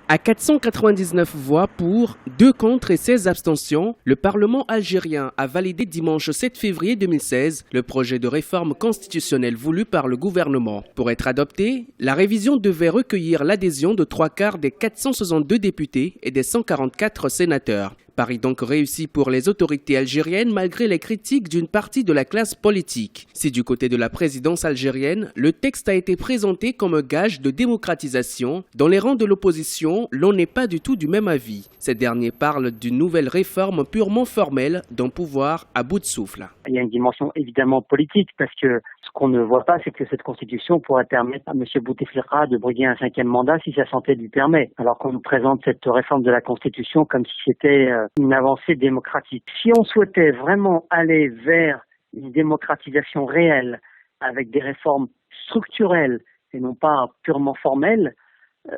À 499 voix pour, 2 contre et 16 abstentions, le Parlement algérien a validé dimanche 7 février 2016 le projet de réforme constitutionnelle voulu par le gouvernement. Pour être adopté, la révision devait recueillir l'adhésion de 3/4 des 462 députés et des 144 sénateurs. Pari donc réussi pour les autorités algériennes malgré les critiques d'une partie de la classe politique. Si du côté de la présidence algérienne, le texte a été présenté comme un gage de démocratisation, dans les rangs de l'opposition, l'on n'est pas du tout du même avis. Ces derniers parlent d'une nouvelle réforme purement formelle d'un pouvoir à bout de souffle. Il y a une dimension évidemment politique parce que ce qu'on ne voit pas, c'est que cette constitution pourrait permettre à M. Bouteflika de briguer un 5e mandat si sa santé lui permet. Alors qu'on nous présente cette réforme de la constitution comme si c'était une avancée démocratique. Si on souhaitait vraiment aller vers une démocratisation réelle avec des réformes structurelles et non pas purement formelles,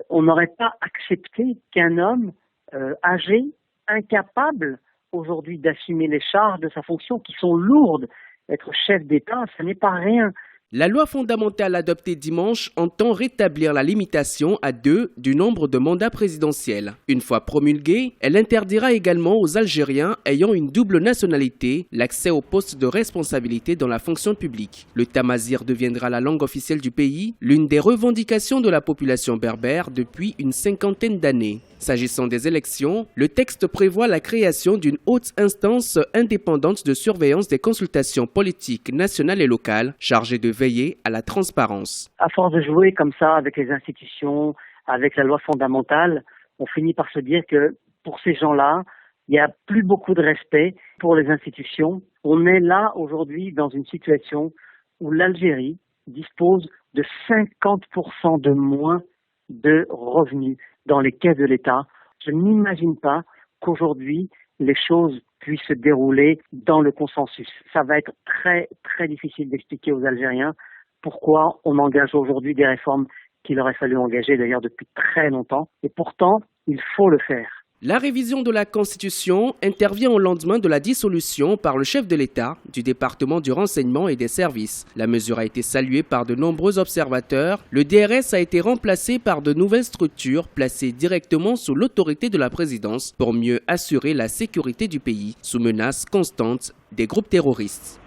on n'aurait pas accepté qu'un homme âgé, incapable aujourd'hui d'assumer les charges de sa fonction qui sont lourdes. Être chef d'État, ce n'est pas rien. La loi fondamentale adoptée dimanche entend rétablir la limitation à 2 du nombre de mandats présidentiels. Une fois promulguée, elle interdira également aux Algériens ayant une double nationalité l'accès aux postes de responsabilité dans la fonction publique. Le tamazigh deviendra la langue officielle du pays, l'une des revendications de la population berbère depuis une 50aine d'années. S'agissant des élections, le texte prévoit la création d'une haute instance indépendante de surveillance des consultations politiques nationales et locales, chargée de veiller à la transparence. À force de jouer comme ça avec les institutions, avec la loi fondamentale, on finit par se dire que pour ces gens-là, il n'y a plus beaucoup de respect pour les institutions. On est là aujourd'hui dans une situation où l'Algérie dispose de 50% de moins de revenus dans les caisses de l'État. Je n'imagine pas qu'aujourd'hui, les choses puissent se dérouler dans le consensus. Ça va être très, très difficile d'expliquer aux Algériens pourquoi on engage aujourd'hui des réformes qu'il aurait fallu engager d'ailleurs depuis très longtemps. Et pourtant, il faut le faire. La révision de la Constitution intervient au lendemain de la dissolution par le chef de l'État du département du renseignement et des services. La mesure a été saluée par de nombreux observateurs. Le DRS a été remplacé par de nouvelles structures placées directement sous l'autorité de la présidence pour mieux assurer la sécurité du pays sous menace constante des groupes terroristes.